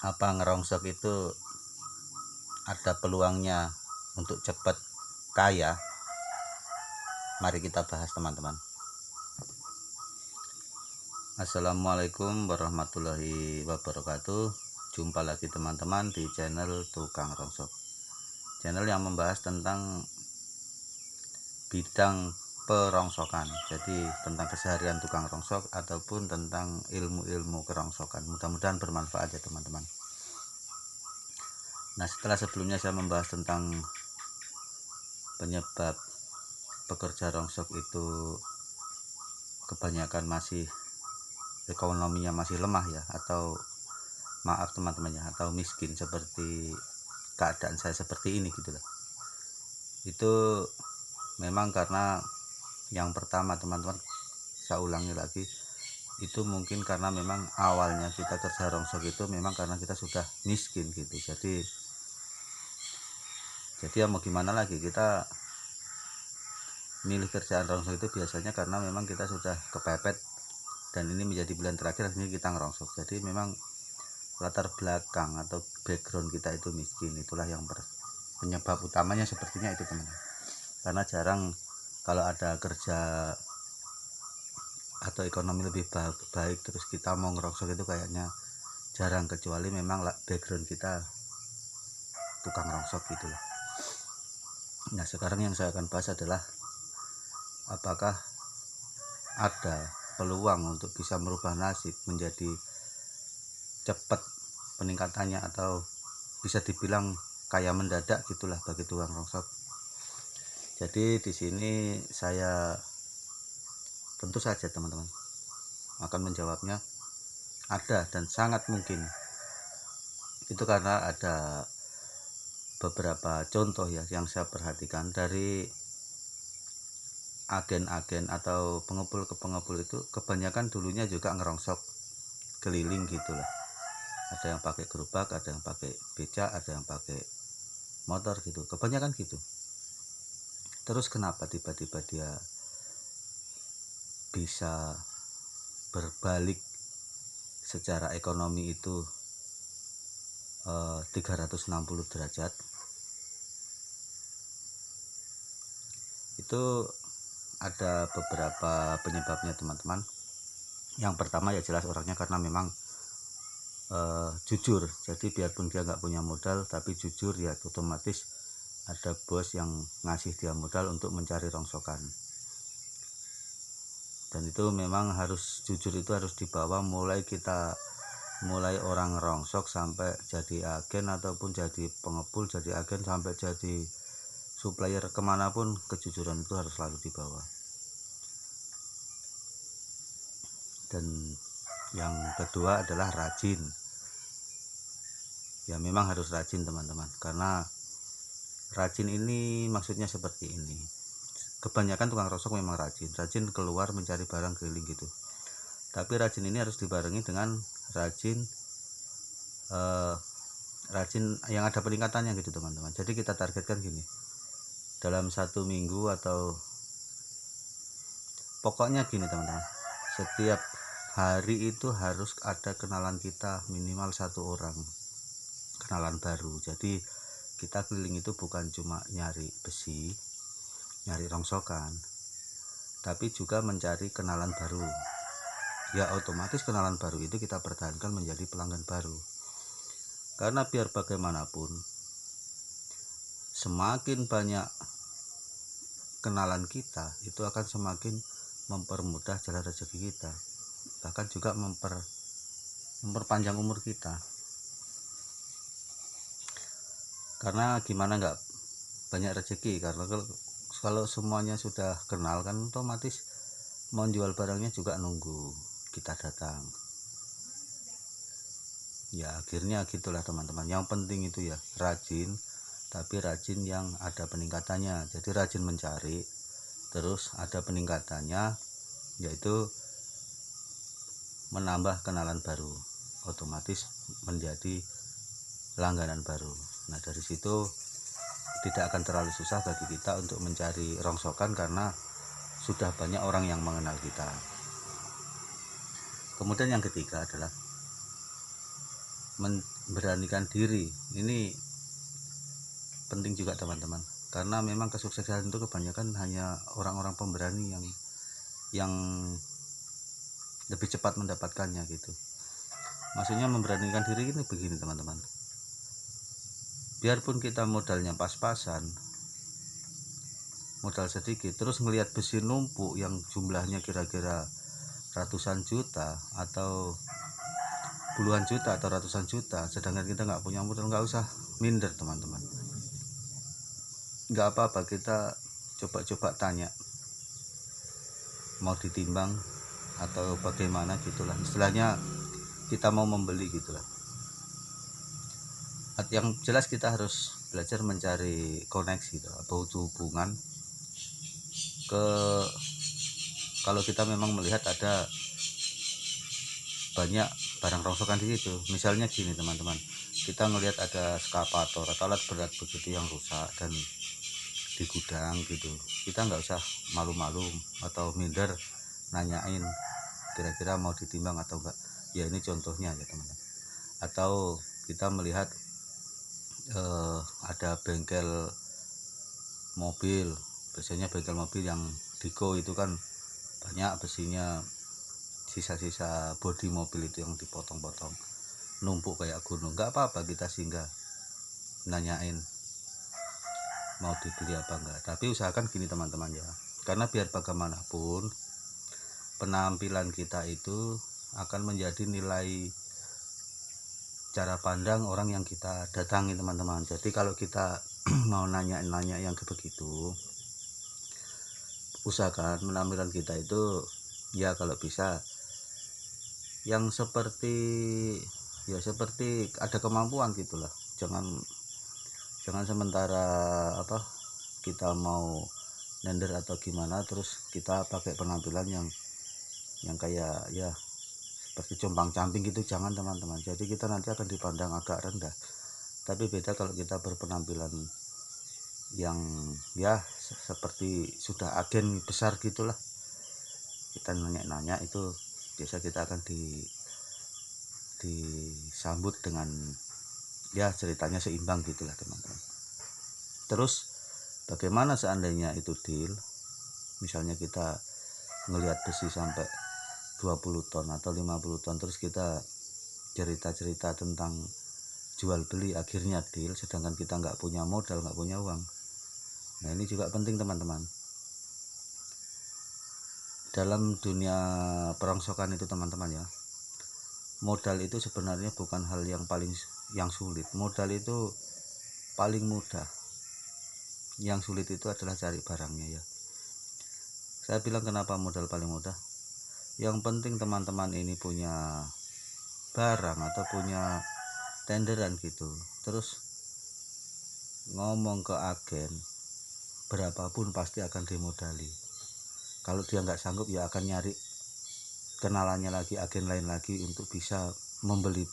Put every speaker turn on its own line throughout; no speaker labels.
apa ngerongsok itu ada peluangnya untuk cepat kaya? Mari kita bahas, teman-teman. Assalamualaikum warahmatullahi wabarakatuh. Jumpa lagi teman-teman di channel Tukang Rongsok, channel yang membahas tentang bidang perongsokan, jadi tentang keseharian tukang rongsok ataupun tentang ilmu-ilmu kerongsokan. Mudah-mudahan bermanfaat ya teman-teman. Nah, setelah sebelumnya saya membahas tentang penyebab pekerja rongsok itu kebanyakan masih ekonominya masih lemah ya, atau maaf teman-teman ya, atau miskin seperti keadaan saya seperti ini gitu loh. Itu memang karena yang pertama teman-teman, saya ulangi lagi, itu mungkin karena memang awalnya kita kerja rongsok itu memang karena kita sudah miskin gitu. Jadi ya mau gimana lagi, kita milih kerjaan rongsok itu biasanya karena memang kita sudah kepepet dan ini menjadi pilihan terakhir, akhirnya kita ngerongsok. Jadi memang latar belakang atau background kita itu miskin, itulah yang penyebab utamanya sepertinya itu teman-teman. Karena jarang kalau ada kerja atau ekonomi lebih baik terus kita mau ngerongsok itu kayaknya jarang, kecuali memang background kita tukang rongsok gitulah. Nah, sekarang yang saya akan bahas adalah apakah ada peluang untuk bisa merubah nasib menjadi cepat peningkatannya, atau bisa dibilang kaya mendadak gitulah bagi tukang rongsok. Jadi di sini saya tentu saja teman-teman akan menjawabnya ada dan sangat mungkin. Itu karena ada beberapa contoh ya yang saya perhatikan dari agen-agen atau pengepul itu kebanyakan dulunya juga ngerongsok keliling gitulah. Ada yang pakai gerobak, ada yang pakai becak, ada yang pakai motor gitu, kebanyakan gitu. Terus kenapa tiba-tiba dia bisa berbalik secara ekonomi itu 360 derajat? Itu ada beberapa penyebabnya teman-teman. Yang pertama ya jelas orangnya, karena memang jujur. Jadi biarpun dia nggak punya modal tapi jujur, ya otomatis ada bos yang ngasih dia modal untuk mencari rongsokan. Dan itu memang harus jujur, itu harus dibawa mulai orang rongsok sampai jadi agen ataupun jadi pengepul, jadi agen sampai jadi supplier kemanapun, kejujuran itu harus selalu dibawa. Dan yang kedua adalah rajin. Ya memang harus rajin teman-teman, karena rajin ini maksudnya seperti ini. Kebanyakan tukang rongsok memang rajin keluar mencari barang keliling gitu. Tapi rajin ini harus dibarengi dengan rajin yang ada peningkatannya gitu teman-teman. Jadi kita targetkan gini, dalam 1 minggu atau pokoknya gini teman-teman, setiap hari itu harus ada kenalan kita minimal 1 orang, kenalan baru. Jadi kita keliling itu bukan cuma nyari besi, nyari rongsokan, tapi juga mencari kenalan baru. Ya otomatis kenalan baru itu kita pertahankan menjadi pelanggan baru. Karena biar bagaimanapun, semakin banyak kenalan kita, itu akan semakin mempermudah jalan rezeki kita, bahkan juga memperpanjang umur kita. Karena gimana nggak banyak rezeki, karena kalau semuanya sudah kenal kan otomatis mau jual barangnya juga nunggu kita datang. Ya akhirnya gitulah teman-teman. Yang penting itu ya rajin, tapi rajin yang ada peningkatannya. Jadi rajin mencari, terus ada peningkatannya, yaitu menambah kenalan baru, otomatis menjadi langganan baru. Nah dari situ tidak akan terlalu susah bagi kita untuk mencari rongsokan karena sudah banyak orang yang mengenal kita. Kemudian yang ketiga adalah memberanikan diri. Ini penting juga teman-teman, karena memang kesuksesan itu kebanyakan hanya orang-orang pemberani yang lebih cepat mendapatkannya gitu. Maksudnya memberanikan diri ini begini teman-teman, biarpun kita modalnya pas-pasan, modal sedikit, terus ngelihat besi numpuk yang jumlahnya kira-kira ratusan juta atau puluhan juta atau ratusan juta, sedangkan kita nggak punya modal, nggak usah minder teman-teman. Nggak apa-apa, kita coba-coba tanya mau ditimbang atau bagaimana gitulah, istilahnya kita mau membeli gitulah. Yang jelas kita harus belajar mencari koneksi atau hubungan ke, kalau kita memang melihat ada banyak barang rongsokan di situ. Misalnya gini teman-teman, kita ngelihat ada eskavator atau alat berat begitu yang rusak dan di gudang gitu, kita nggak usah malu-malu atau minder nanyain kira-kira mau ditimbang atau enggak. Ya ini contohnya ya teman-teman. Atau kita melihat ada bengkel mobil, biasanya bengkel mobil yang Diko itu kan banyak besinya, sisa-sisa bodi mobil itu yang dipotong-potong numpuk kayak gunung. Nggak apa-apa kita singgah nanyain mau dibeli apa enggak, tapi usahakan gini teman-teman ya, karena biar bagaimanapun penampilan kita itu akan menjadi nilai cara pandang orang yang kita datangi teman-teman. Jadi kalau kita mau nanya yang begitu, usahakan penampilan kita itu ya kalau bisa yang seperti ada kemampuan gitulah. Jangan sementara kita mau nender atau gimana terus kita pakai penampilan yang kayak ya seperti compang-camping gitu, jangan teman-teman. Jadi kita nanti akan dipandang agak rendah. Tapi beda kalau kita berpenampilan yang ya seperti sudah agen besar gitulah, kita nanya-nanya itu biasa kita akan disambut dengan ya ceritanya seimbang gitulah teman-teman. Terus bagaimana seandainya itu deal, misalnya kita ngelihat besi sampai 20 ton atau 50 ton, terus kita cerita-cerita tentang jual beli, akhirnya deal, sedangkan kita nggak punya modal, nggak punya uang. Nah ini juga penting teman-teman. Dalam dunia perongsokan itu teman-teman ya, modal itu sebenarnya bukan hal yang sulit. Modal itu paling mudah. Yang sulit itu adalah cari barangnya ya. Saya bilang kenapa modal paling mudah. Yang penting teman-teman ini punya barang atau punya tenderan gitu, terus ngomong ke agen berapapun pasti akan dimodali. Kalau dia nggak sanggup ya akan nyari kenalannya lagi, agen lain lagi untuk bisa membeli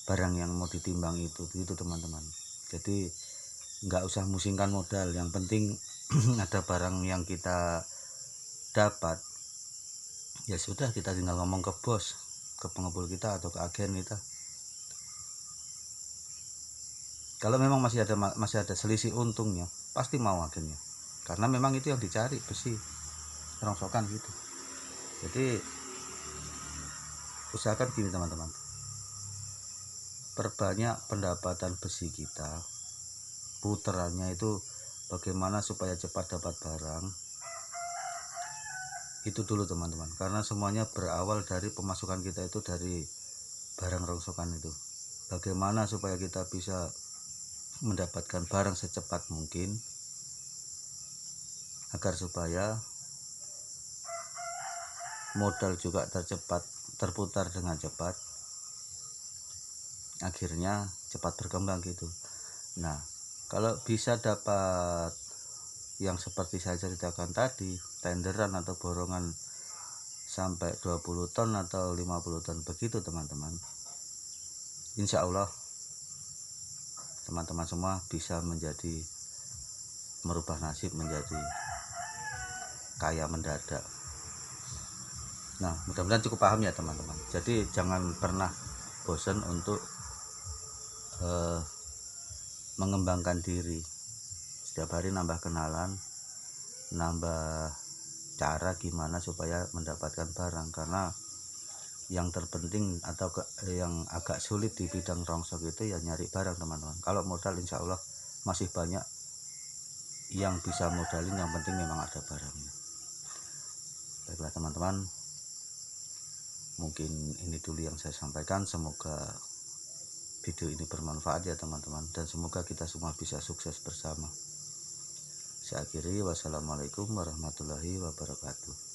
barang yang mau ditimbang itu teman-teman. Jadi nggak usah musingkan modal, yang penting ada barang yang kita dapat, ya sudah kita tinggal ngomong ke bos, ke pengepul kita atau ke agen kita. Kalau memang masih ada selisih untungnya, pasti mau agennya, karena memang itu yang dicari, besi rongsokan gitu. Jadi usahakan gini teman-teman, perbanyak pendapatan besi kita, puterannya itu bagaimana supaya cepat dapat barang itu dulu teman-teman, karena semuanya berawal dari pemasukan kita itu dari barang rongsokan itu. Bagaimana supaya kita bisa mendapatkan barang secepat mungkin, agar supaya modal juga terputar dengan cepat, akhirnya cepat berkembang gitu. Nah kalau bisa dapat yang seperti saya ceritakan tadi, tenderan atau borongan sampai 20 ton atau 50 ton begitu teman-teman, insya Allah teman-teman semua bisa merubah nasib menjadi kaya mendadak. Nah mudah-mudahan cukup paham ya teman-teman. Jadi jangan pernah bosan untuk mengembangkan diri. Setiap hari nambah kenalan, nambah cara gimana supaya mendapatkan barang, karena yang terpenting atau yang agak sulit di bidang rongsok itu ya nyari barang teman-teman. Kalau modal insya Allah masih banyak yang bisa modalin, yang penting memang ada barangnya. Baiklah teman-teman, mungkin ini dulu yang saya sampaikan. Semoga video ini bermanfaat ya teman-teman, dan semoga kita semua bisa sukses bersama. Saya akhiri, wassalamualaikum warahmatullahi wabarakatuh.